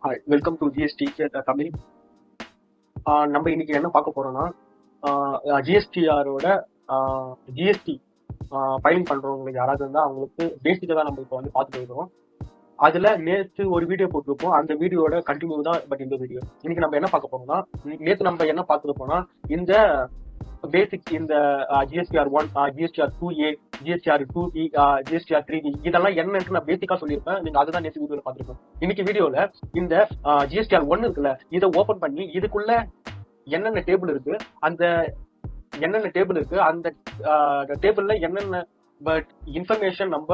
Hi, welcome to GSTR Tamil. நம்ம இன்னைக்கு என்ன பார்க்க போறோம்னா ஜிஎஸ்டிஆரோட ஜிஎஸ்டி ஃபைலிங் பண்றவங்களுக்கு யாராவது இருந்தால் அவங்களுக்கு பேசிக்காக தான் நம்ம இப்போ வந்து பார்த்துட்டு இருக்கிறோம். அதுல நேற்று ஒரு வீடியோ போட்டிருப்போம். அந்த வீடியோட கண்டினியூ தான் பட் இந்த வீடியோ. இன்னைக்கு நம்ம என்ன பார்க்க போறோம்னா, நேற்று நம்ம என்ன பார்த்துருப்போம்னா இந்த பேசிக் இந்த GSTR 1, GSTR 2A, GSTR 2B, GSTR 3B இதெல்லாம் என்னன்னு நான் பேசிக்கா சொல்லியிருப்பேன். நீங்க அதுதான் நேற்று வீடியோல பார்த்துருப்போம். இன்னைக்கு வீடியோல இந்த GSTR 1 இருக்குல்ல, இதை ஓபன் பண்ணி இதுக்குள்ள என்னென்ன டேபிள் இருக்கு, அந்த என்னென்ன டேபிள் இருக்கு, அந்த டேபிள்ல என்னென்ன பட் இன்ஃபர்மேஷன் நம்ம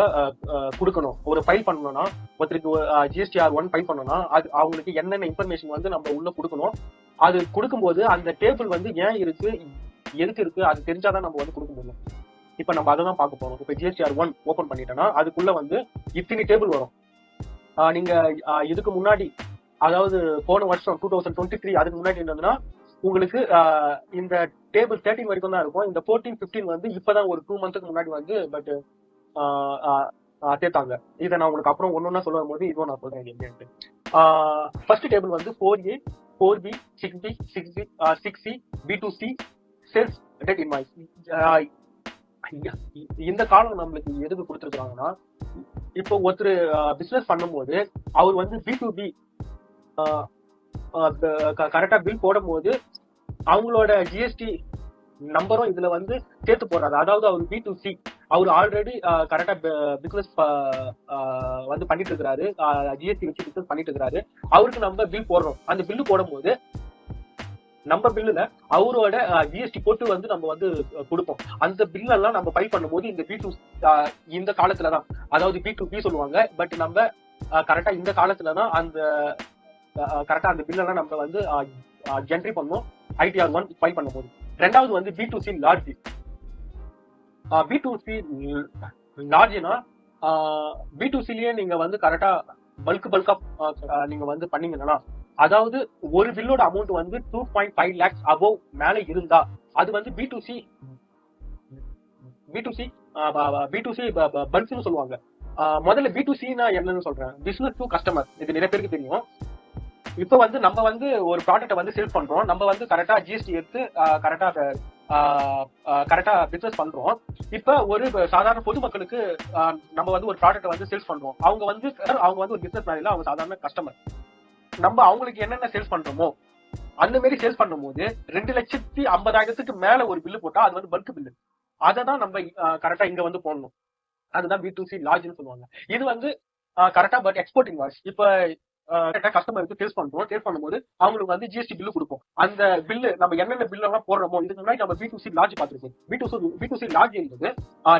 கொடுக்கணும். ஒரு ஃபைல் பண்ணணும்னா, ஒருத்தருக்கு GSTR 1 ஃபைல் பண்ணணும்னா அது அவங்களுக்கு என்னென்ன இன்ஃபர்மேஷன் வந்து நம்ம உள்ள கொடுக்கணும். அது கொடுக்கும்போது அந்த டேபிள் வந்து ஏன் இருக்கு, எதுக்கு இருக்கு, அது தெரிஞ்சாதான் நம்ம வந்து கொடுக்க முடியும். இப்ப நம்ம அதை தான் பார்க்க போறோம். இப்ப GSTR 1 ஓபன் பண்ணிட்டோம்னா அதுக்குள்ள வந்து இத்தனை டேபிள் வரும். நீங்க இதுக்கு முன்னாடி, அதாவது போன வருஷம் 2023 அதுக்கு முன்னாடி என்னதுன்னா உங்களுக்கு இந்த டேபிள் 13 வரைக்கும் தான் இருக்கும். இந்த 14, 15 வந்து இப்பதான் ஒரு 2 மந்த்துக்கு முன்னாடி வந்து பட் சேர்த்தாங்க. இதை நான் உங்களுக்கு அப்புறம் ஒன்னொன்னா சொல்லும் போது இதுவும் நான் சொல்றேன் என்னன்ட்டு. ஃபர்ஸ்ட் டேபிள் வந்து 4A, 4B, 6B, 6C, B2C, sales date invoice. இந்த காலம் நம்மளுக்கு எதுக்கு கொடுத்துருக்காங்கன்னா, இப்போ ஒருத்தர் பிசினஸ் பண்ணும்போது அவர் வந்து B2B கரெக்டா பில் போடும் போது அவங்களோட ஜிஎஸ்டி நம்பரும் இதுல வந்து சேர்த்து போடுறாரு. அதாவது அவர் B2C அவர் ஆல்ரெடி கரெக்டா பிசினஸ் வந்து பண்ணிட்டு இருக்கிறாரு, ஜிஎஸ்டி வச்சு பிசினஸ் பண்ணிட்டு இருக்கிறாரு. அவருக்கு நம்ம பில் போடுறோம். அந்த பில்லு போடும் போது நம்ம பில்லுல அவரோட ஜிஎஸ்டி போட்டு வந்து நம்ம வந்து கொடுப்போம். அந்த பில் எல்லாம் நம்ம ஃபைல் பண்ணும்போது இந்த B2 இந்த காலத்துலதான், அதாவது B2B சொல்லுவாங்க. பட் நம்ம கரெக்டா இந்த காலத்துலதான் அந்த கரெக்டா அந்த பில் எல்லாம் நம்ம வந்து என்ட்ரி பண்ணோம் ITR 1 ஃபைல் பண்ணும்போது. ரெண்டாவது வந்து B2C லார்ஜ். B2C லார்ஜ்னா B2Cலயே நீங்க வந்து கரெக்டா பல்கா நீங்க வந்து பண்ணீங்கன்னா, அதாவது ஒரு பில்லோட அமௌண்ட் வந்து 2.5 lakhs அபோவ் மேல இருந்தா அது வந்து B2C பல்க்னு சொல்லுவாங்க. முதல்ல B2Cனா என்னன்னு சொல்றேன். Business to customer. இது நிறைய பேருக்கு தெரியும். இப்ப வந்து நம்ம வந்து ஒரு ப்ராடக்ட்டை வந்து சேல் பண்றோம். நம்ம வந்து கரெக்டா ஜிஎஸ்டி எடுத்து கரெக்டா பிசினஸ் பண்றோம். இப்ப ஒரு சாதாரண பொதுமக்களுக்கு நம்ம வந்து ஒரு ப்ராடக்ட்டை வந்து சேல்ஸ் பண்றோம். அவங்க வந்து ஒரு பிசினஸ் மேன் இல்ல, அவங்க சாதாரண கஸ்டமர். நம்ம அவங்களுக்கு என்னென்ன சேல்ஸ் பண்றோமோ அந்த மாதிரி சேல்ஸ் பண்ணும்போது 2,50,000 மேல ஒரு பில்லு போட்டா அது வந்து பல்க் பில்லு. அதை தான் நம்ம கரெக்டா இங்க வந்து போடணும். அதுதான் B2C லார்ஜ்னு சொல்லுவாங்க. இது வந்து கரெக்டா பட் எக்ஸ்போர்ட் இன்வாய்ஸ். இப்ப கஸ்டமருக்கு சேல்ஸ் பண்றோம். சேல்ஸ் பண்ணும்போது அவங்களுக்கு வந்து ஜிஎஸ்டி பில்லு கொடுப்போம். அந்த பில்லு நம்ம என்னென்ன பில் எல்லாம் போடுறோமோ, இதுக்கு முன்னாடி நம்ம B2C லார்ஜ் பார்த்திருக்கோம். B2C லார்ஜ் என்பது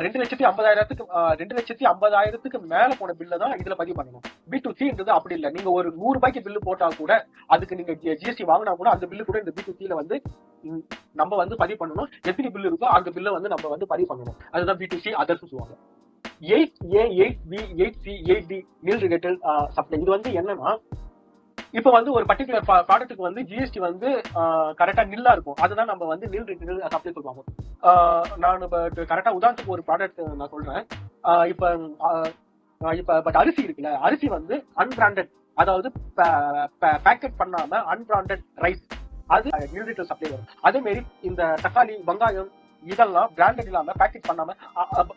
2,50,000 மேல போன பில்ல தான் இதுல பதிவு பண்ணணும். B2C அப்படி இல்லை. நீங்க ஒரு 100 ரூபாய்க்கு பில்லு போட்டா கூட, அதுக்கு நீங்க ஜிஎஸ்டி வாங்கினா கூட அந்த பில்லு கூட இந்த B2Cல வந்து நம்ம வந்து பதிவு பண்ணணும். எத்தனை பில்லு இருக்கோ அந்த பில்ல வந்து நம்ம வந்து பதிவு பண்ணணும். அதுதான் B2C அதர்ஸ் சொல்லுவாங்க. 8A, 8B, 8C, 8D நில் ரிலேட்டட் சப்ளை. இது வந்து என்னன்னா, இப்ப வந்து ஒரு பர்டிகுலர் ப்ராடக்ட்டுக்கு வந்து ஜிஎஸ்டி வந்து கரெக்டா நில்லா இருக்கும். அதுதான் நம்ம வந்து நில் ரிலேட்டட் சப்ளை சொல்லுவாங்க. நான் கரெக்டா உதாரணத்துக்கு ஒரு ப்ராடக்ட் நான் சொல்றேன். இப்ப பட் அரிசி இருக்குல்ல, அரிசி வந்து அன்பிராண்டட், அதாவது பேக்கெட் பண்ணாம அன்பிராண்டட் ரைஸ், அது நில் ரிலேட்டட் சப்ளை வரும். அதே மாதிரி இந்த தக்காளி, வெங்காயம் இதெல்லாம் பிராண்டட் இல்லாம பேக்கெட் பண்ணாம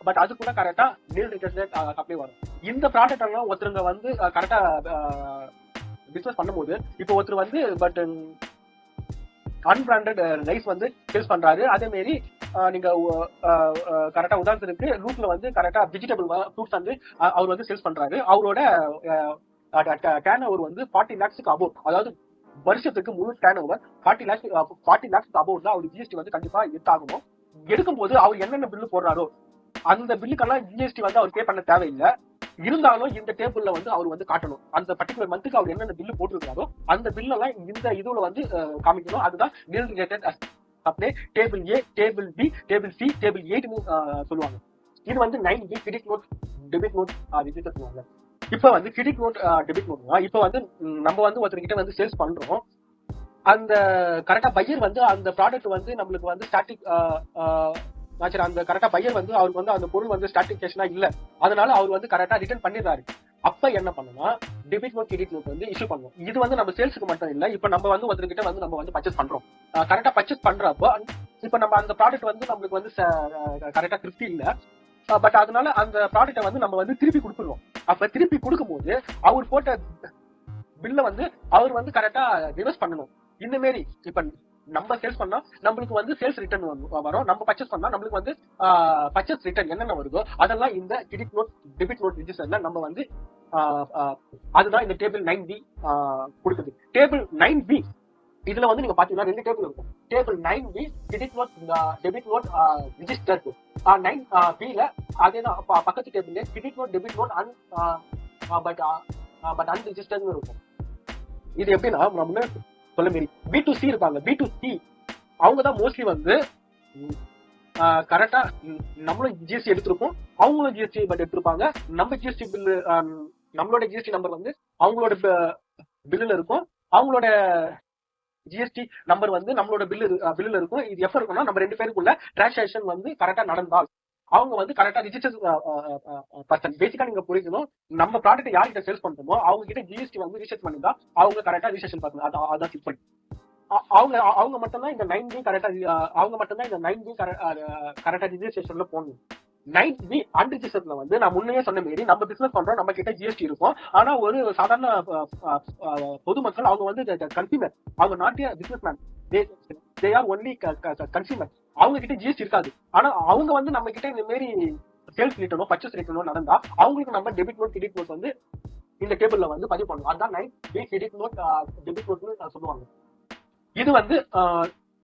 பட் அது கூட கரெக்டா நில் ரிலேட்டட் சப்ளை வரும். இந்த ப்ராடக்ட் எல்லாம் ஒருத்தருங்க வந்து கரெக்டா பிசினஸ் பண்ணும்போது, இப்போ ஒருத்தர் வந்து பட் அன்பிராண்டட் ரைஸ் வந்து சேல்ஸ் பண்றாரு. அதே மாதிரி நீங்க கரெக்டா உதாரணத்துக்கு ரூட்ல வந்து கரெக்டா வெஜிடபிள் ஃப்ரூட்ஸ் வந்து அவர் வந்து சேல்ஸ் பண்றாரு. அவரோட டர்ன் ஓவர் வந்து 40 lakhs அபோவ், அதாவது வருஷத்துக்கு முழு டர்ன் ஓவர் 40 lakhs அபோவ் தான் அவர் ஜிஎஸ்டி வந்து கண்டிப்பா எடுத்தாகணும். எடுக்கும் போது அவர் என்னென்ன பில்லு போடுறாரோ அந்த பில்லுக்கெல்லாம் ஜிஎஸ்டி வந்து அவர் பே பண்ண தேவையில்லை. இருந்தாலும் இந்த டேபிள்ல வந்து அவர் வந்து காட்டணும். அந்த பர்டிகுலர் மந்த்துக்கு அவர் என்னென்ன பில்லு போட்டுருக்காரோ அந்த பில்லெல்லாம் இந்த இதுல வந்து காமிக்கணும். அதுதான் nil related supply. Table A, table B, table C, table 8ன்னு சொல்லுவாங்க. இது வந்து 9B credit note, debit note register சொல்லுவாங்க. இப்ப வந்து கிரெடிட் நோட், டெபிட் நோட்னா, இப்ப வந்து நம்ம வந்து ஒருத்தர்கிட்ட வந்து சேல்ஸ் பண்றோம். அந்த கரெக்டா பையர் வந்து அந்த ப்ராடக்ட் வந்து நம்மளுக்கு வந்து ஸ்டாட்டிக் அந்த கரெக்டா பையர் வந்து அவருக்கு வந்து அந்த பொருள் வந்து ஸ்டாட்டிக் கேஷ்னா இல்ல, அதனால அவர் வந்து கரெக்டா ரிட்டர்ன் பண்ணிடுறாரு. அப்ப என்ன பண்ணணும்னா டெபிட் நோட் கிரெடிட் நோட் வந்து இஷ்யூ பண்ணுவோம். இது வந்து நம்ம சேல்ஸுக்கு மட்டும் இல்ல, இப்ப நம்ம வந்து ஒருத்தர்கிட்ட வந்து நம்ம வந்து பர்ச்சேஸ் பண்றோம். கரெக்டா பர்ச்சேஸ் பண்றப்போ இப்ப நம்ம அந்த ப்ராடக்ட் வந்து நம்மளுக்கு வந்து கரெக்டா திருப்தி இல்ல, பட் அதனால அந்த ப்ராடக்ட்டை வந்து நம்ம வந்து திருப்பி கொடுத்துருவோம். அப்ப திருப்பி கொடுக்கும்போது அவர் போட்ட பில்ல வந்து அவர் வந்து கரெக்டா ரிவர்ஸ் பண்ணணும். இந்த மாரி இப்ப நம்ம சேல்ஸ் பண்ணா நம்மளுக்கு வந்து சேல்ஸ் ரிட்டர்ன் வரும், நம்ம பர்ச்சேஸ் பண்ணா நம்மளுக்கு வந்து பர்ச்சேஸ் ரிட்டர்ன் என்னென்ன வருதோ அதெல்லாம் இந்த கிரெடிட் நோட் டெபிட் நோட் ரிஜிஸ்டர்ல நம்ம வந்து அதுதான் இந்த டேபிள் 9B கொடுக்குது. டேபிள் 9B இதுல வந்து நீங்க பாத்தீங்கன்னா 2 டேபிள் இருக்கும். Table 9B credit note debit note register. 9B ல அதேதான் பக்கத்து டேபிள்ல credit note debit note but அன்ரிஜிஸ்டர்னு இருக்கும். இது எப்படின்னா நம்ம சொல்ல மாரி B2C இருப்பாங்க, B2C அவங்க தான் மோஸ்ட்லி வந்து கரெக்டா நம்மளும் ஜிஎஸ்டி எடுத்திருப்போம், அவங்களும் ஜிஎஸ்டி பட் எடுத்திருப்பாங்க. நம்ம ஜிஎஸ்டி பில்லு நம்மளோட ஜிஎஸ்டி நம்பர் வந்து அவங்களோட பில்லுல இருக்கும், அவங்களோட ஜிஎஸ்டி நம்பர் வந்து நம்மளோட பில்லுல இருக்கும். இது எப்ப இருக்கும்னா நம்ம 2 பேருக்குள்ள டிரான்சாக்ஷன் வந்து கரெக்டா நடந்தால் அவங்க வந்து கரெக்டா ரிஜிஸ்டர் பர்சன். பேசிக்கா நீங்க புரிஞ்சுக்கணும், நம்ம ப்ராடக்ட் யார்கிட்ட சேல்ஸ் பண்றோமோ அவங்க கிட்ட ஜிஎஸ்டி வந்து ரிஜிஸ்டர் பண்ணிருந்தா அவங்க கரெக்டா ரிஜிஸ்ட்ரேஷன் பர்சன். அதான் கிளிக் பண்ணி அவங்க மட்டும்தான் இந்த 9B கரெக்டா அவங்க மட்டும்தான் இந்த 9B கரெக்டா ரிஜிஸ்ட்ரேஷன்ல போகணும். 9B அன்ரிஜிஸ்டர்ல வந்து நான் முன்னே சொன்ன மாரி நம்ம பிசினஸ் பண்றோம், நம்ம கிட்ட ஜிஎஸ்டி இருக்கும். ஆனா ஒரு சாதாரண பொதுமக்கள் அவங்க வந்து கன்சியூமர், அவங்க not business man, they are only consumer. அவங்க கிட்ட ஜிஎஸ்டி இருக்காது. ஆனா அவங்க வந்து நம்ம கிட்ட இந்த மாதிரி சேல்ஸ் ரிட்டர்னோ பர்ச்சேஸ் ரிட்டர்னோ நடந்தா அவங்களுக்கு நம்ம டெபிட் நோட் கிரெடிட் நோட் வந்து இந்த டேபிள்ல வந்து பதிவு பண்ணணும். அதான் 9B கிரெடிட் நோட் டெபிட் நோட்னு சொல்லுவாங்க. இது வந்து